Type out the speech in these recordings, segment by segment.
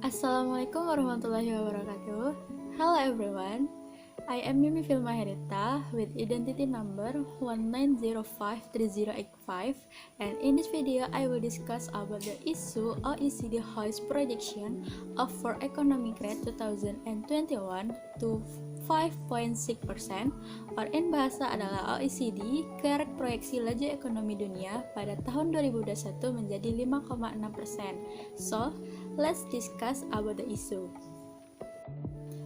Assalamualaikum warahmatullahi wabarakatuh. Hello everyone. I am Filma Herita with identity number 19053085, and in this video I will discuss about the issue OECD Hoist projection of for economic growth 2021 to 5.6%, or in bahasa adalah OECD kerek proyeksi laju ekonomi dunia pada tahun 2021 menjadi 5,6%. So, let's discuss about the issue.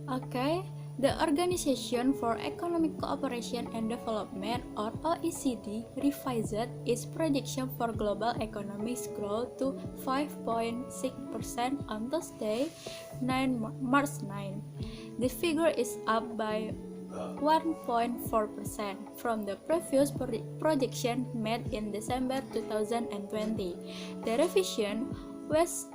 Okay. The Organization for Economic Cooperation and Development, or OECD, revised its projection for global economic growth to 5.6% on Thursday, March 9. The figure is up by 1.4% from the previous projection made in December 2020. The revision was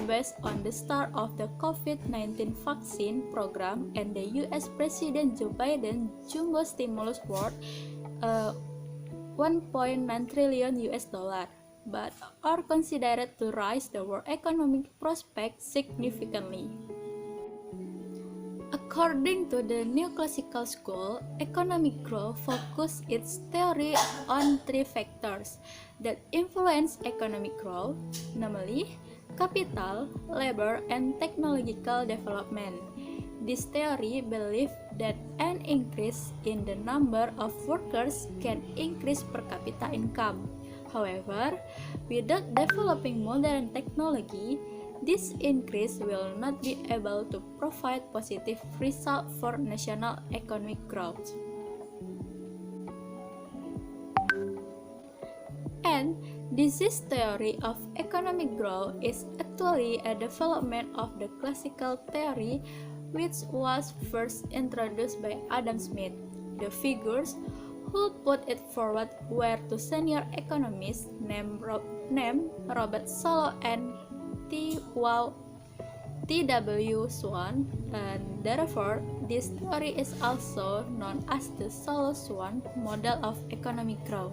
based on the start of the COVID-19 vaccine program and the US President Joe Biden jumbo stimulus worth $1.9 trillion, but are considered to raise the world economic prospects significantly. According to the neoclassical school, economic growth focuses its theory on three factors that influence economic growth, namely capital, labor, and technological development. This theory believes that an increase in the number of workers can increase per capita income. However, without developing modern technology, this increase will not be able to provide positive results for national economic growth. And this theory of economic growth is actually a development of the classical theory, which was first introduced by Adam Smith. The figures who put it forward were two senior economists named Robert Solow and T.W. Swan, and therefore this theory is also known as the Solow-Swan model of economic growth.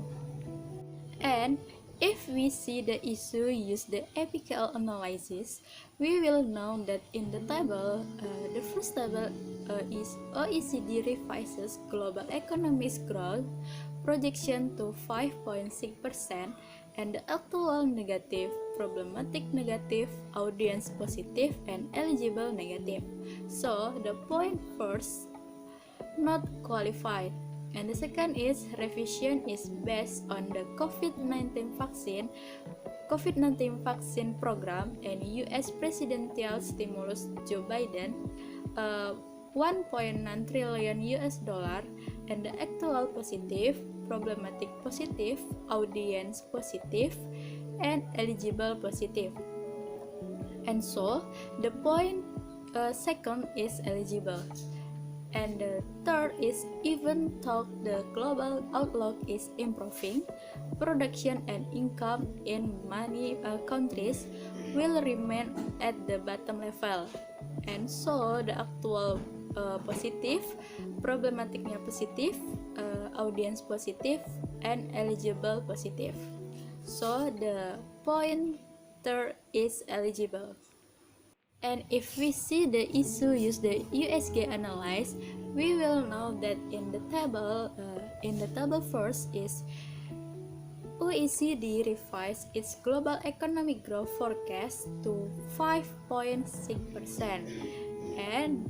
And if we see the issue use the APKL analysis, we will know that in the table, the first table is OECD revises global economic growth projection to 5.6%, and the actual negative, problematic negative, audience positive, and eligible negative. So the point first, not qualified. And the second is revision is based on the COVID-19 vaccine program and US presidential stimulus Joe Biden, $1.9 trillion, and the actual positive, problematic positive, audience positive, and eligible positive. And so the point second is eligible. And the third is, even though the global outlook is improving, production and income in many countries will remain at the bottom level. And so the actual positive, problematicnya positive, audience positive, and eligible positive. So the point third is eligible. And if we see the issue use the USG analyze, we will know that in the table first is OECD revised its global economic growth forecast to 5.6%, and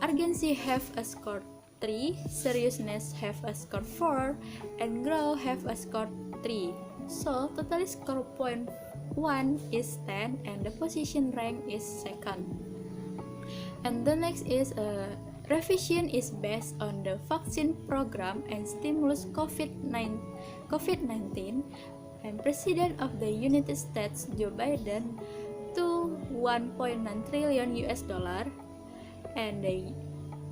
urgency have a score 3, seriousness have a score 4, and growth have a score 3. So total score point 1 is 10, and the position rank is second. And the next is revision is based on the vaccine program and stimulus COVID-19, and President of the United States Joe Biden to $1.9 trillion, and the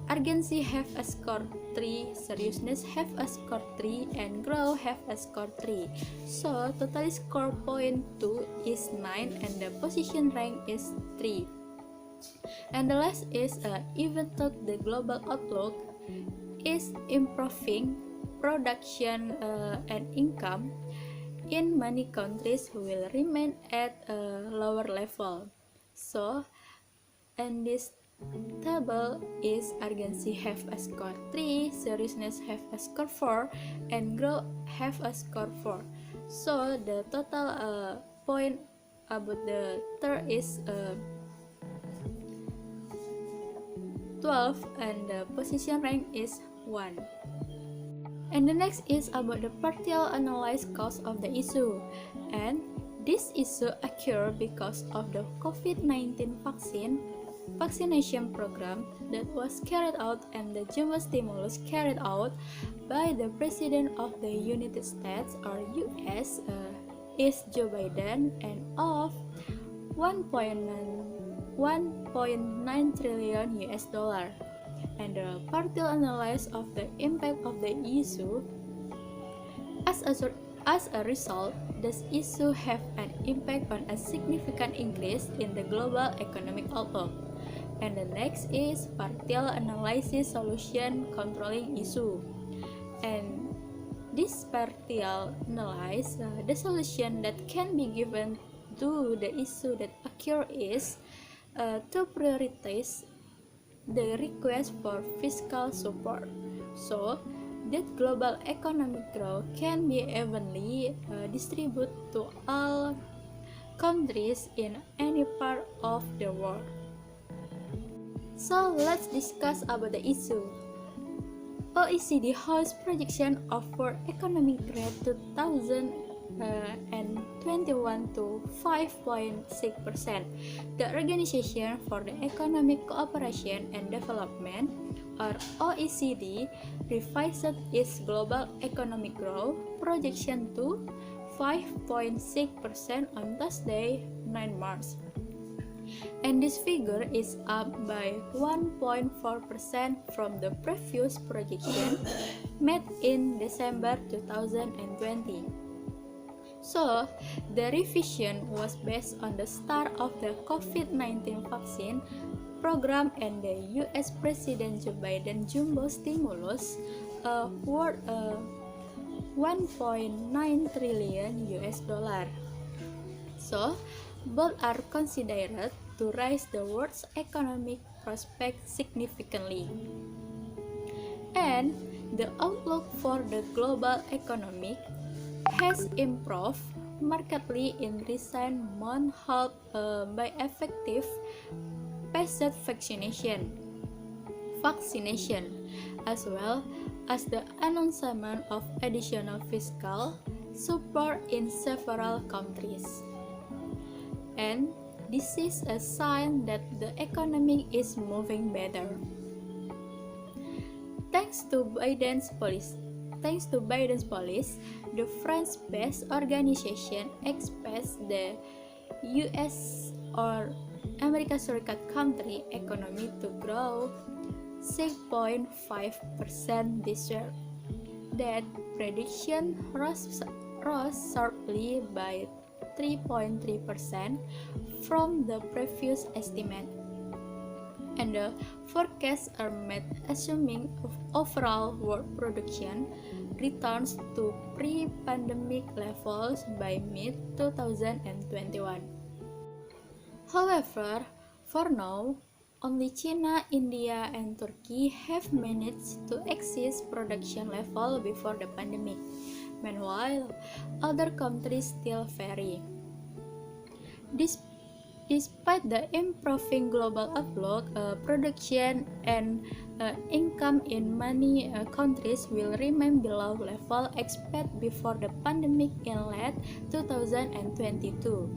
urgency have a score 3, seriousness have a score 3, and growth have a score 3. So total score point 2 is 9, and the position rank is 3. And the last is even though the global outlook is improving, production and income in many countries will remain at a lower level. So, and this table is urgency have a score 3, seriousness have a score 4, and growth have a score 4. So the total point about the third is 12 and the position rank is 1. And the next is about the partial analyzed cause of the issue. And this issue occurred because of the COVID-19 vaccination program that was carried out and the jumbo stimulus carried out by the President of the United States or US is Joe Biden and of 1.9 trillion US dollar. And the partial analysis of the impact of the issue. As a result, this issue have an impact on a significant increase in the global economic outlook. And the next is partial analysis solution controlling issue. And this partial analysis, the solution that can be given to the issue that occur is to prioritize the request for fiscal support, so that global economic growth can be evenly distributed to all countries in any part of the world. So let's discuss about the issue. OECD Hoist projection of world economic growth 2021 to 5.6%. The Organization for the Economic Cooperation and Development, or OECD, revised its global economic growth projection to 5.6% on Thursday, 9 March. And this figure is up by 1.4% from the previous projection made in December 2020. So, the revision was based on the start of the COVID-19 vaccine program and the US President Joe Biden jumbo stimulus worth 1.9 trillion US dollar. So, both are considered to raise the world's economic prospects significantly. And the outlook for the global economy has improved markedly in recent months helped by effective paced vaccination, as well as the announcement of additional fiscal support in several countries. And this is a sign that the economy is moving better. Thanks to Biden's policy, the France-based organization expects the US or America's shortcut country economy to grow 6.5% this year. That prediction rose sharply by 3.3% from the previous estimate. And the forecasts are made assuming overall world production returns to pre-pandemic levels by mid-2021. However, for now, only China, India, and Turkey have managed to exceed production level before the pandemic. Meanwhile, other countries still vary. Despite the improving global outlook, production and income in many countries will remain below level expected before the pandemic in late 2022.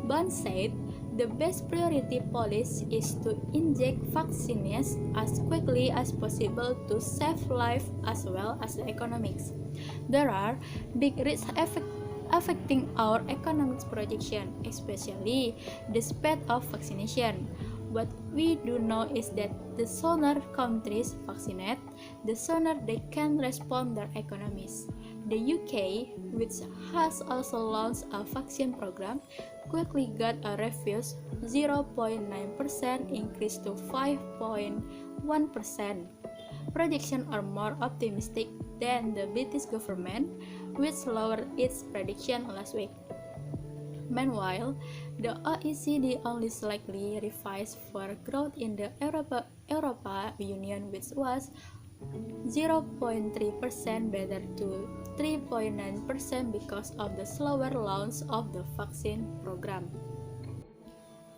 Ban said the best priority policy is to inject vaccines as quickly as possible to save lives as well as the economics. There are big risks affecting our economic projection, especially the speed of vaccination. What we do know is that the sooner countries vaccinate, the sooner they can respond their economies. The UK, which has also launched a vaccine program, quickly got a revised 0.9% increase to 5.1%. Projections are more optimistic than the British government, which lowered its prediction last week. Meanwhile, the OECD only slightly revised for growth in the Europa Union, which was 0.3% better to 3.9% because of the slower launch of the vaccine program.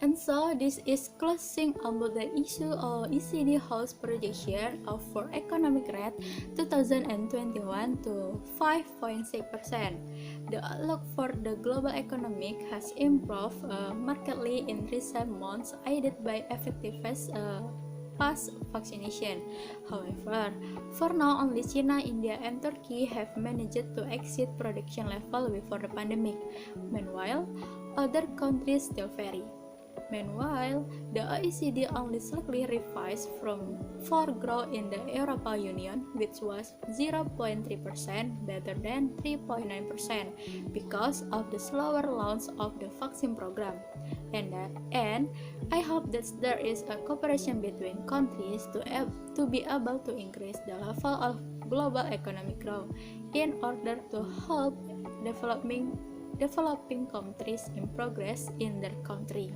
And so this is closing about the issue of ECD Hoist projection of for economic rate 2021 to 5.6%. The outlook for the global economic has improved markedly in recent months, aided by effectiveness past vaccination. However, for now only China, India, and Turkey have managed to exceed production level before the pandemic. Meanwhile, other countries still vary. Meanwhile, the OECD only slightly revised for growth in the Europa Union, which was 0.3% better than 3.9% because of the slower launch of the vaccine program. And I hope that there is a cooperation between countries to be able to increase the level of global economic growth in order to help developing countries in progress in their country.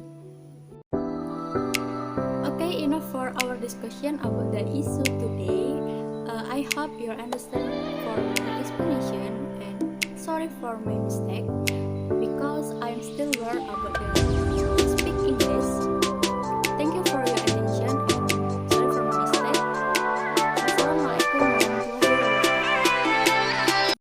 Okay, enough for our discussion about the issue today. I hope you understand for my explanation and sorry for my mistake because